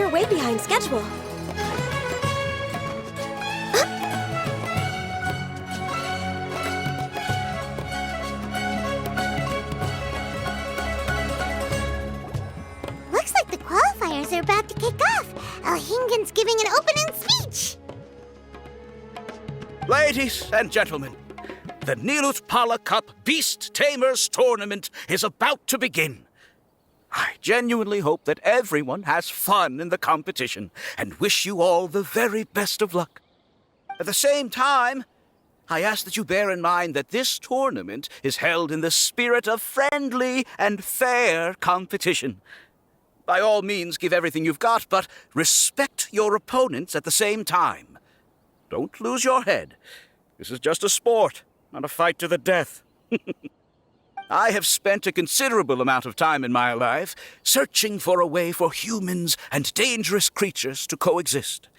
we're way behind schedule. Looks like the qualifiers are about to kick off. Alhingen's giving an opening speech. Ladies and gentlemen, the Nilotpala Cup Beast Tamers Tournament is about to begin. I genuinely hope that everyone has fun in the competition and wish you all the very best of luck. At the same time, I ask that you bear in mind that this tournament is held in the spirit of friendly and fair competition. By all means, give everything you've got, but respect your opponents at the same time. Don't lose your head. This is just a sport, not a fight to the death. I have spent a considerable amount of time in my life searching for a way for humans and dangerous creatures to coexist.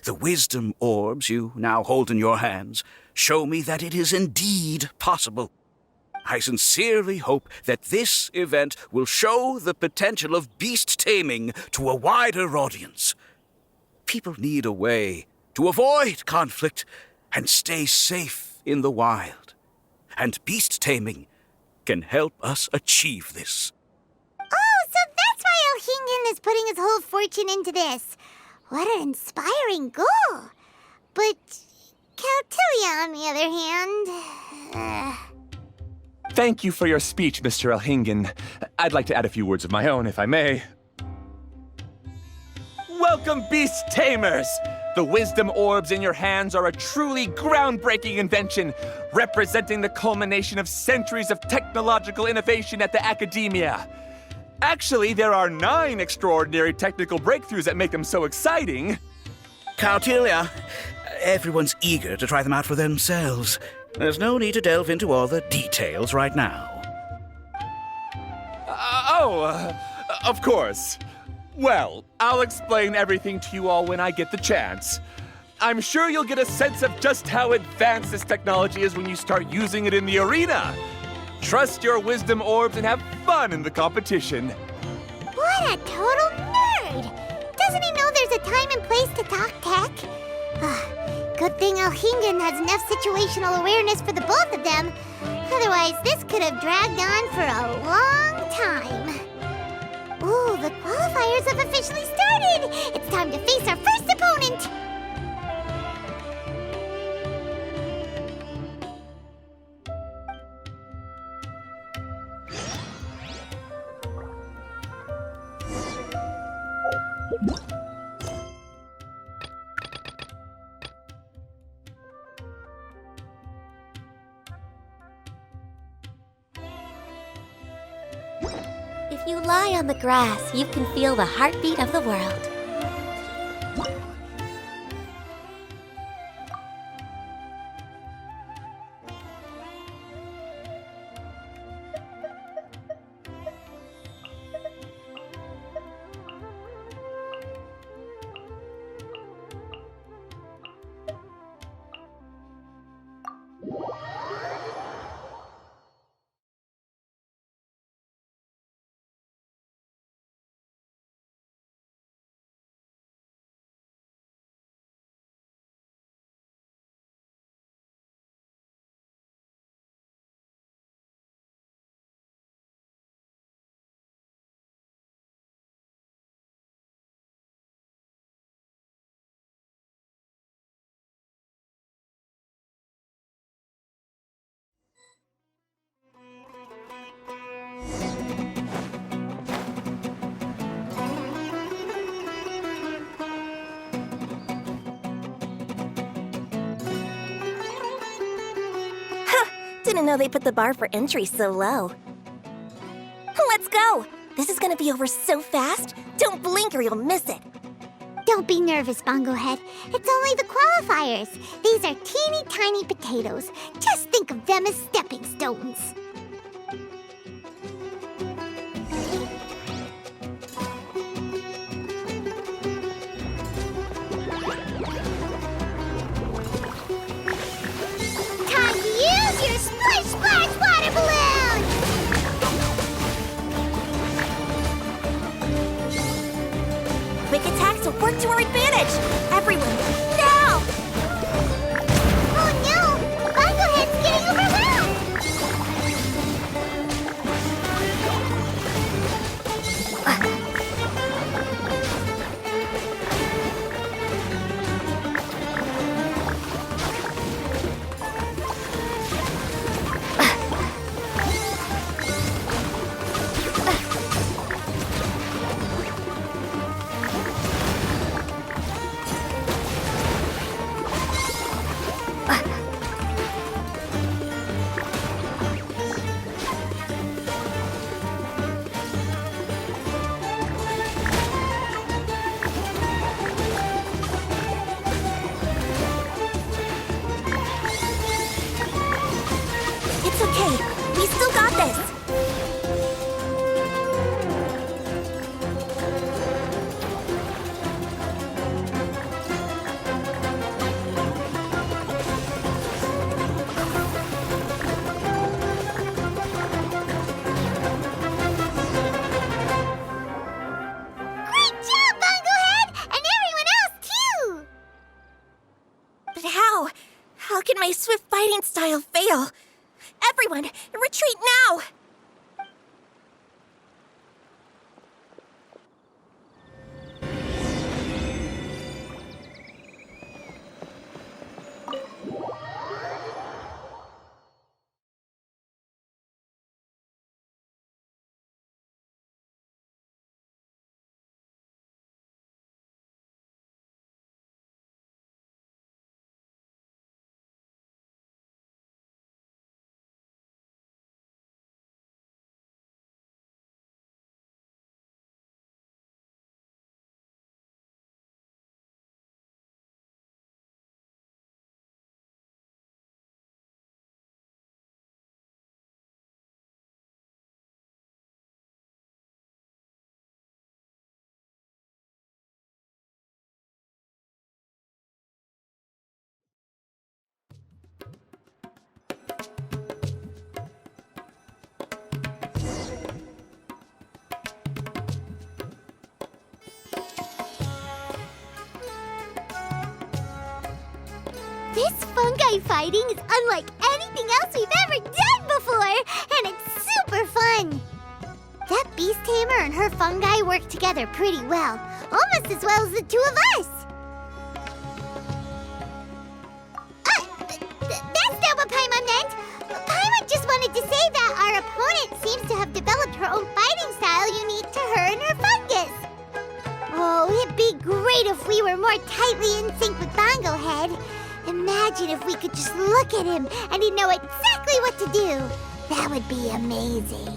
The wisdom orbs you now hold in your hands show me that it is indeed possible. I sincerely hope that this event will show the potential of beast taming to a wider audience. People need a way to avoid conflict and stay safe in the wild. And beast taming can help us achieve this. Oh, so that's why Alhingen is putting his whole fortune into this. What an inspiring goal. But Caltilia, on the other hand... Thank you for your speech, Mr. Alhingen. I'd like to add a few words of my own, if I may. Welcome, Beast Tamers! The wisdom orbs in your hands are a truly groundbreaking invention, representing the culmination of centuries of technological innovation at the academia. Actually, there are 9 extraordinary technical breakthroughs that make them so exciting. Caltilia, everyone's eager to try them out for themselves. There's no need to delve into all the details right now. Of course. Well, I'll explain everything to you all when I get the chance. I'm sure you'll get a sense of just how advanced this technology is when you start using it in the arena. Trust your wisdom orbs and have fun in the competition. What a total nerd! Doesn't he know there's a time and place to talk tech? Good thing Alhingen has enough situational awareness for the both of them. Otherwise, this could have dragged on for a long time. Ooh, the qualifiers have officially started! It's time to face our first opponent! If you lie on the grass, you can feel the heartbeat of the world. Didn't know they put the bar for entry so low. Let's go! This is gonna be over so fast. Don't blink or you'll miss it. Don't be nervous, Bongo Head. It's only the qualifiers. These are teeny tiny potatoes. Just think of them as stepping stones. Time to use your splish splash water balloon! Quick attack! so work to our advantage! Everyone, now! Oh no! Bunglehead's getting overwhelmed! It's okay. We still got this. Great job, Bunglehead! And everyone else, too! But how? How can my swift fighting style fail? Everyone, retreat now! This fungi fighting is unlike anything else we've ever done before, and it's super fun. That beast tamer and her fungi work together pretty well, almost as well as the two of us. That's not what Paimon meant. Paimon just wanted to say that our opponent seems to have developed her own fighting style unique to her and her fungus. Oh, it'd be great if we were more tightly in sync with Bunglehead. Imagine if we could just look at him and he'd know exactly what to do. That would be amazing.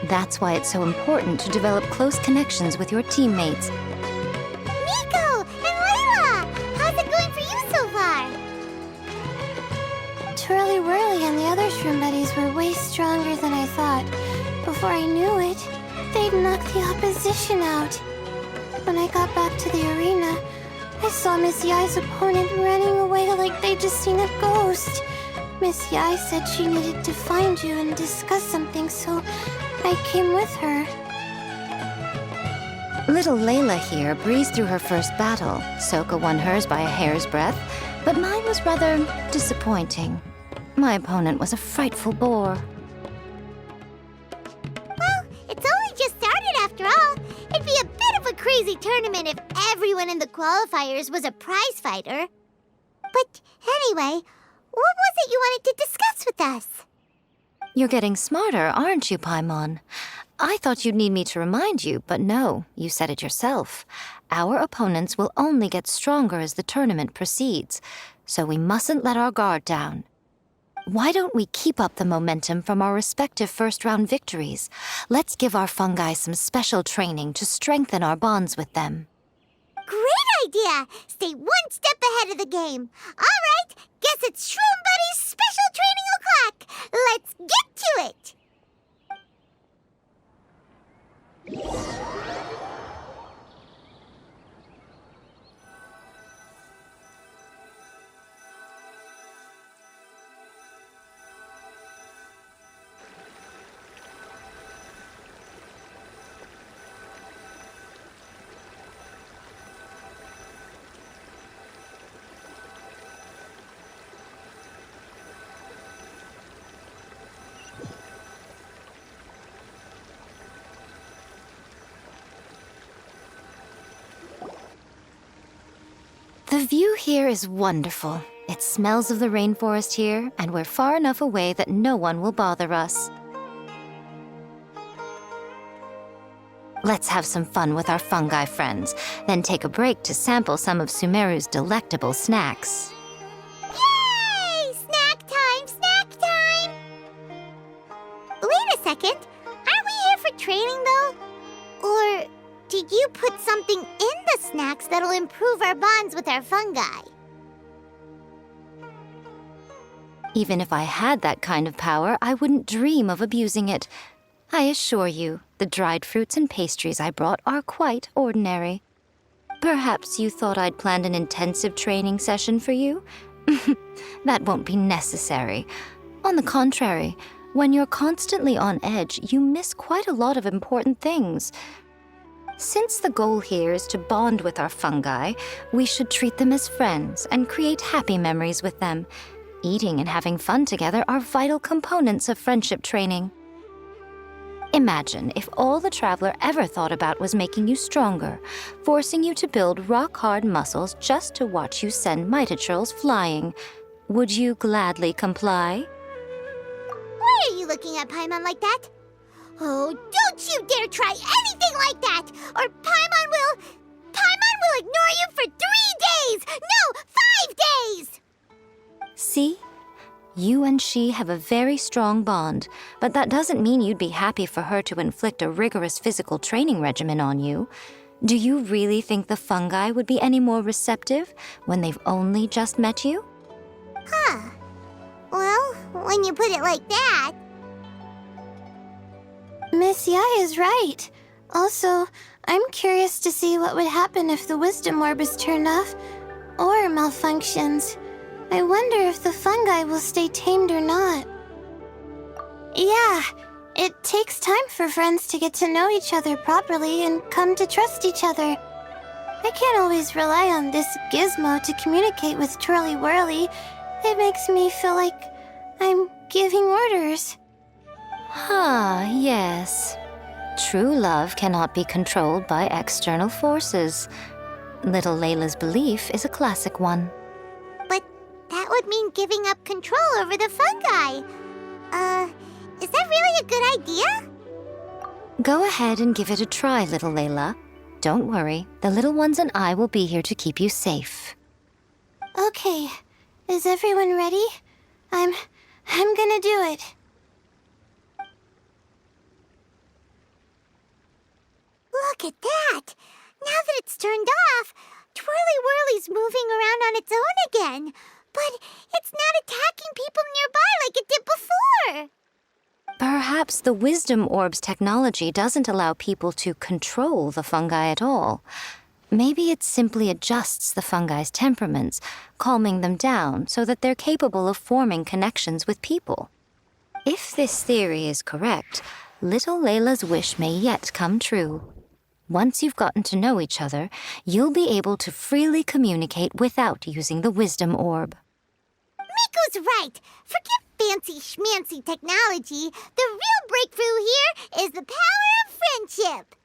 That's why it's so important to develop close connections with your teammates. Nico and Layla! How's it going for you so far? Twirly Whirly and the other shroom buddies were way stronger than I thought. Before I knew it, they'd knocked the opposition out. When I got back to the arena, I saw Miss Yai's opponent running away like they'd just seen a ghost. Miss Yai said she needed to find you and discuss something, so I came with her. Little Layla here breezed through her first battle. Soka won hers by a hair's breadth, but mine was rather disappointing. My opponent was a frightful bore. Well, it's only just started after all. It'd be a bit of a crazy tournament if everyone in the qualifiers was a prize fighter. But anyway, what was it you wanted to discuss with us? You're getting smarter, aren't you, Paimon? I thought you'd need me to remind you, but no, you said it yourself. Our opponents will only get stronger as the tournament proceeds, so we mustn't let our guard down. Why don't we keep up the momentum from our respective first-round victories? Let's give our fungi some special training to strengthen our bonds with them. Great idea! Stay one step ahead of the game. All right, guess it's Shroom Buddy's special training o'clock. Let's get to it! The view here is wonderful. It smells of the rainforest here, and we're far enough away that no one will bother us. Let's have some fun with our fungi friends, then take a break to sample some of Sumeru's delectable snacks. Yay! Snack time! Snack time! Wait a second. Aren't we here for training, though? Or did you put something in the snacks that'll improve our bonds with our fungi? Even if I had that kind of power, I wouldn't dream of abusing it. I assure you, the dried fruits and pastries I brought are quite ordinary. Perhaps you thought I'd planned an intensive training session for you? That won't be necessary. On the contrary, when you're constantly on edge, you miss quite a lot of important things. Since the goal here is to bond with our fungi, we should treat them as friends and create happy memories with them. Eating and having fun together are vital components of friendship training. Imagine if all the Traveler ever thought about was making you stronger, forcing you to build rock-hard muscles just to watch you send Mitatrolls flying. Would you gladly comply? Why are you looking at Paimon like that? Oh, don't you dare try anything like that! Or Paimon will ignore you for 3 days! No, 5 days! See? You and she have a very strong bond, but that doesn't mean you'd be happy for her to inflict a rigorous physical training regimen on you. Do you really think the fungi would be any more receptive when they've only just met you? Huh. Well, when you put it like that... Miss Yai is right. Also, I'm curious to see what would happen if the wisdom orb is turned off or malfunctions. I wonder if the fungi will stay tamed or not. Yeah, it takes time for friends to get to know each other properly and come to trust each other. I can't always rely on this gizmo to communicate with Twirly Whirly. It makes me feel like I'm giving orders. Ah, yes. True love cannot be controlled by external forces. Little Layla's belief is a classic one. But that would mean giving up control over the fungi. Is that really a good idea? Go ahead and give it a try, little Layla. Don't worry, the little ones and I will be here to keep you safe. Okay, is everyone ready? I'm gonna do it. Look at that! Now that it's turned off, Twirly Whirly's moving around on its own again. But it's not attacking people nearby like it did before. Perhaps the Wisdom Orb's technology doesn't allow people to control the fungi at all. Maybe it simply adjusts the fungi's temperaments, calming them down so that they're capable of forming connections with people. If this theory is correct, little Layla's wish may yet come true. Once you've gotten to know each other, you'll be able to freely communicate without using the Wisdom Orb. Miko's right. Forget fancy schmancy technology. The real breakthrough here is the power of friendship.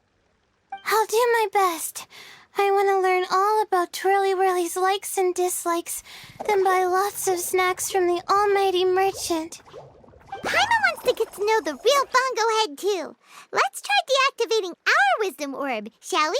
I'll do my best. I want to learn all about Twirly Whirly's likes and dislikes, then buy lots of snacks from the almighty merchant. Paimon wants to get to know the real Bongo Head, too. Let's try deactivating our Wisdom Orb, shall we?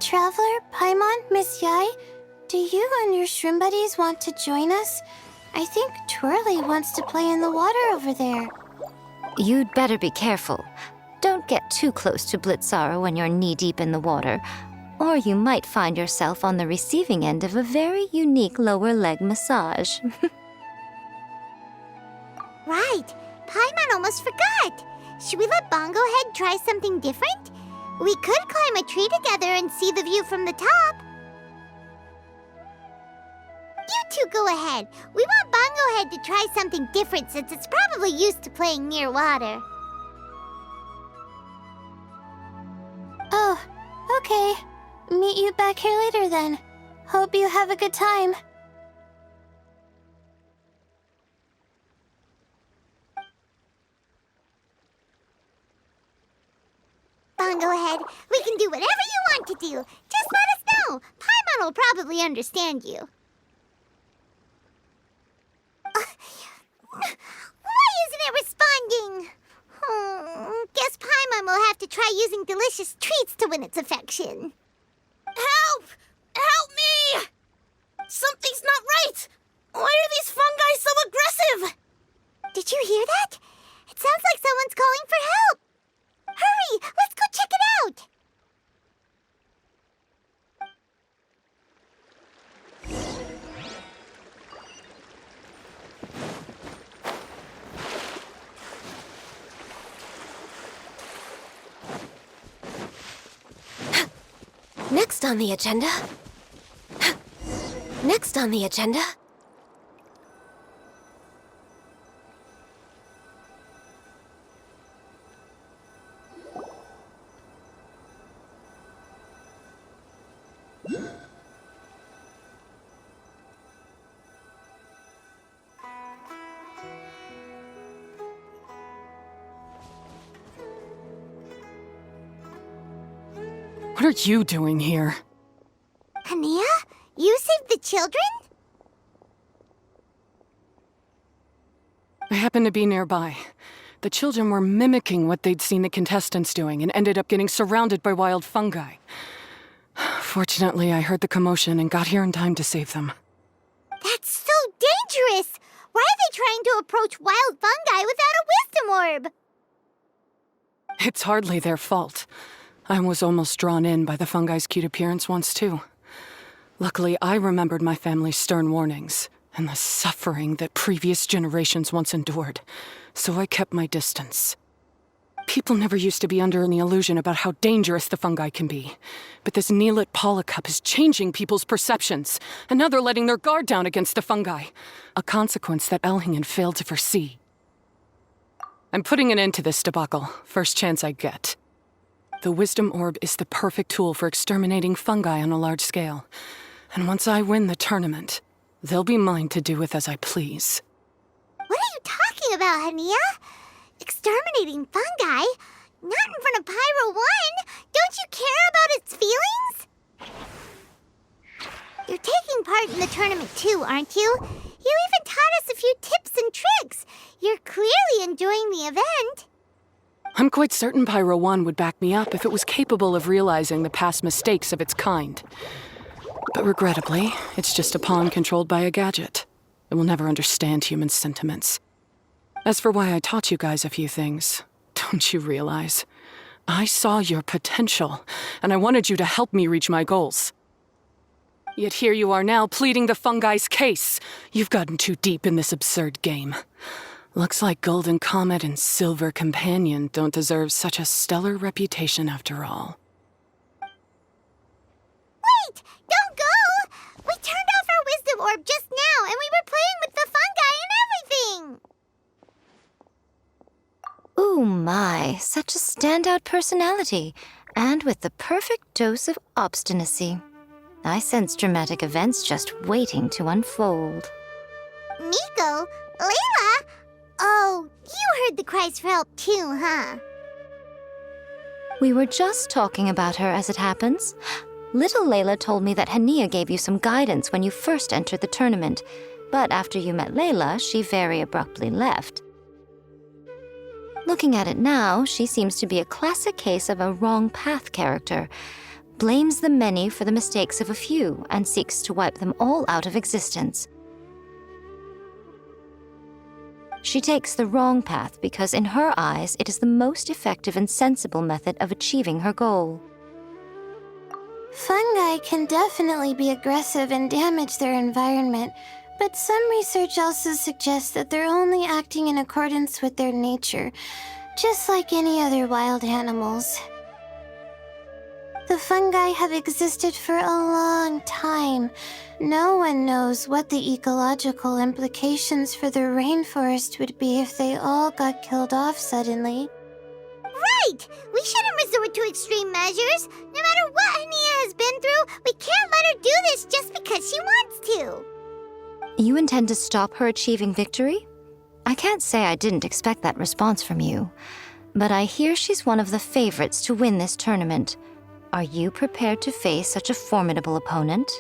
Traveler, Paimon, Miss Yai, do you and your shroom buddies want to join us? I think Twirly wants to play in the water over there. You'd better be careful. Don't get too close to Blitzara when you're knee-deep in the water, or you might find yourself on the receiving end of a very unique lower leg massage. Right. Paimon almost forgot. Should we let Bongo Head try something different? We could climb a tree together and see the view from the top. You two go ahead. We want Bongo Head to try something different since it's probably used to playing near water. Oh, okay. Meet you back here later then. Hope you have a good time. Bunglehead, we can do whatever you want to do. Just let us know. Paimon will probably understand you. Why isn't it responding? Guess Paimon will have to try using delicious treats to win its affection. Help! Help me! Something's not right! Why are these fungi so aggressive? Did you hear that? It sounds like someone's calling for help. Hurry! Let's go check it out! Next on the agenda. Next on the agenda. What are you doing here? Hania? You saved the children? I happened to be nearby. The children were mimicking what they'd seen the contestants doing and ended up getting surrounded by wild fungi. Fortunately, I heard the commotion and got here in time to save them. That's so dangerous! Why are they trying to approach wild fungi without a wisdom orb? It's hardly their fault. I was almost drawn in by the fungi's cute appearance once, too. Luckily, I remembered my family's stern warnings and the suffering that previous generations once endured, so I kept my distance. People never used to be under any illusion about how dangerous the fungi can be, but this Nilotpala cup is changing people's perceptions, and now they're letting their guard down against the fungi, a consequence that Elhingen failed to foresee. I'm putting an end to this debacle, first chance I get. The Wisdom Orb is the perfect tool for exterminating fungi on a large scale. And once I win the tournament, they'll be mine to do with as I please. What are you talking about, Hania? Exterminating fungi? Not in front of Pyro 1! Don't you care about its feelings? You're taking part in the tournament too, aren't you? You even taught us a few tips and tricks. You're clearly enjoying the event. I'm quite certain Pyro 1 would back me up if it was capable of realizing the past mistakes of its kind. But regrettably, it's just a pawn controlled by a gadget. It will never understand human sentiments. As for why I taught you guys a few things, don't you realize? I saw your potential, and I wanted you to help me reach my goals. Yet here you are now pleading the fungi's case. You've gotten too deep in this absurd game. Looks like Golden Comet and Silver Companion don't deserve such a stellar reputation after all. Wait! Don't go! We turned off our wisdom orb just now, and we were playing with the fungi and everything! Ooh my, such a standout personality, and with the perfect dose of obstinacy. I sense dramatic events just waiting to unfold. Miko? Layla? Oh, you heard the cries for help too, huh? We were just talking about her as it happens. Little Layla told me that Hania gave you some guidance when you first entered the tournament, but after you met Layla, she very abruptly left. Looking at it now, she seems to be a classic case of a wrong path character, blames the many for the mistakes of a few, and seeks to wipe them all out of existence. She takes the wrong path because in her eyes it is the most effective and sensible method of achieving her goal. Fungi can definitely be aggressive and damage their environment, but some research also suggests that they're only acting in accordance with their nature, just like any other wild animals. The fungi have existed for a long time. No one knows what the ecological implications for the rainforest would be if they all got killed off suddenly. Right! We shouldn't resort to extreme measures. No matter what Hania has been through, we can't let her do this just because intend to stop her achieving victory? I can't say I didn't expect that response from you, but I hear she's one of the favorites to win this tournament. Are you prepared to face such a formidable opponent?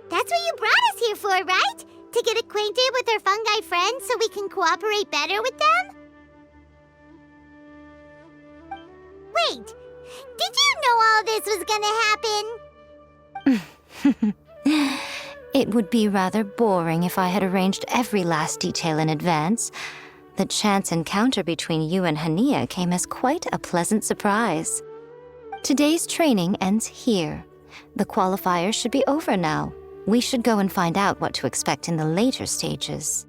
That's what you brought us here for, right? To get acquainted with our fungi friends so we can cooperate better with them? Wait, did you know all this was gonna happen? It would be rather boring if I had arranged every last detail in advance. The chance encounter between you and Hania came as quite a pleasant surprise. Today's training ends here. The qualifiers should be over now. We should go and find out what to expect in the later stages.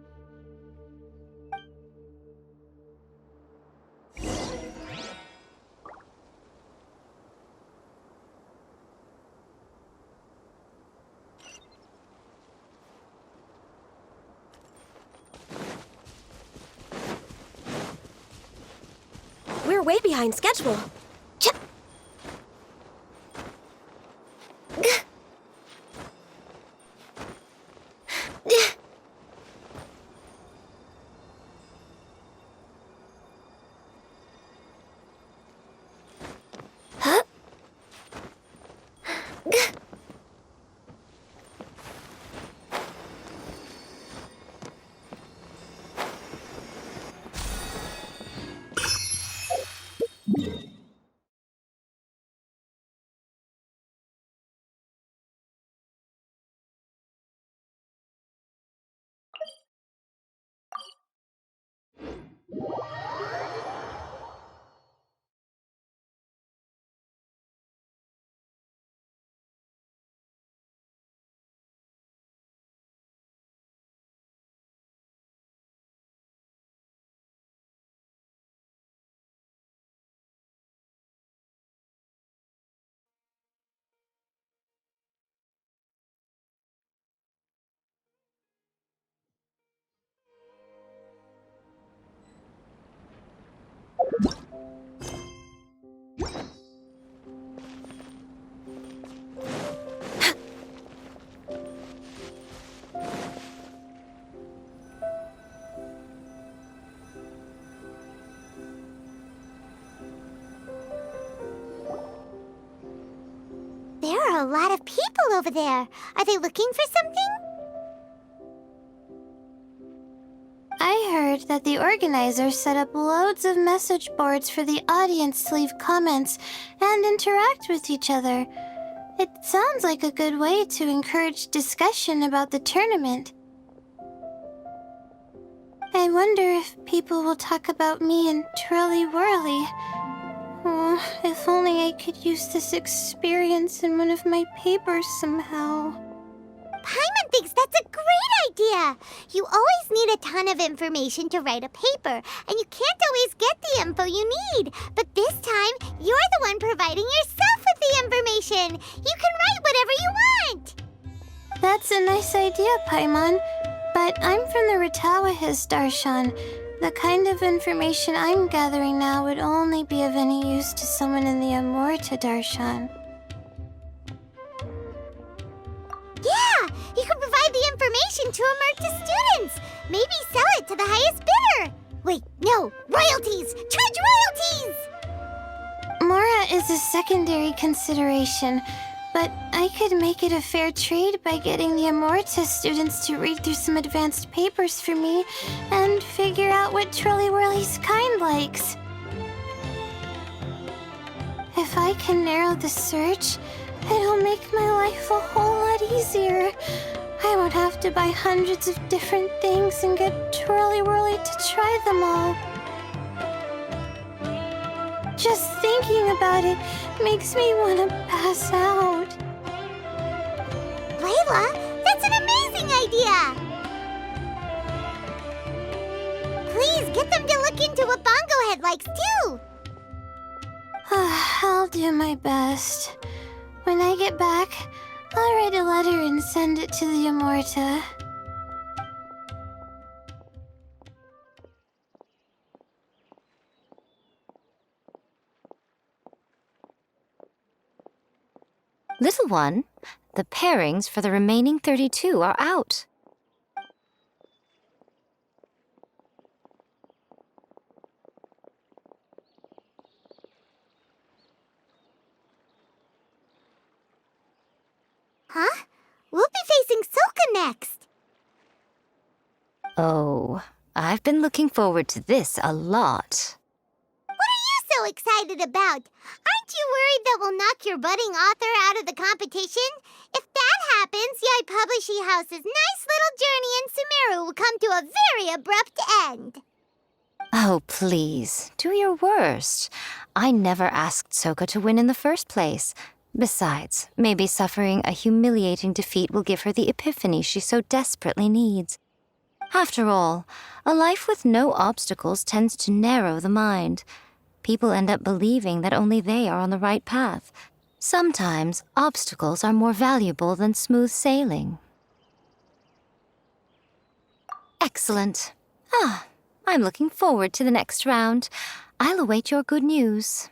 We're way behind schedule. There are a lot of people over there. Are they looking for something? I heard that the organizers set up loads of message boards for the audience to leave comments and interact with each other. It sounds like a good way to encourage discussion about the tournament. I wonder if people will talk about me and Twirly Whirly. Oh, if only I could use this experience in one of my papers somehow. Paimon thinks that's a great idea! You always need a ton of information to write a paper, and you can't always get the info you need. But this time, you're the one providing yourself with the information! You can write whatever you want! That's a nice idea, Paimon. But I'm from the Ratawahiz, Darshan. The kind of information I'm gathering now would only be of any use to someone in the Amorta, Darshan. Yeah! You can provide the information to Amorta students! Maybe sell it to the highest bidder! Wait, no! Royalties! Charge royalties! Mora is a secondary consideration, but I could make it a fair trade by getting the Amorta students to read through some advanced papers for me and figure out what Twirly Whirly's kind likes. If I can narrow the search, it'll make my life a whole lot easier. I won't have to buy hundreds of different things and get Twirly Whirly to try them all. Just thinking about it makes me want to pass out. Layla, that's an amazing idea! Please get them to look into what Bongo Head likes too! I'll do my best. When I get back, I'll write a letter and send it to the Amorta. Little one, the pairings for the remaining 32 are out. Huh? We'll be facing Soka next. Oh, I've been looking forward to this a lot. What are you so excited about? Aren't you worried that we'll knock your budding author out of the competition? If that happens, Yai Publishing House's nice little journey in Sumeru will come to a very abrupt end. Oh, please, do your worst. I never asked Soka to win in the first place. Besides, maybe suffering a humiliating defeat will give her the epiphany she so desperately needs. After all, a life with no obstacles tends to narrow the mind. People end up believing that only they are on the right path. Sometimes, obstacles are more valuable than smooth sailing. Excellent. I'm looking forward to the next round. I'll await your good news.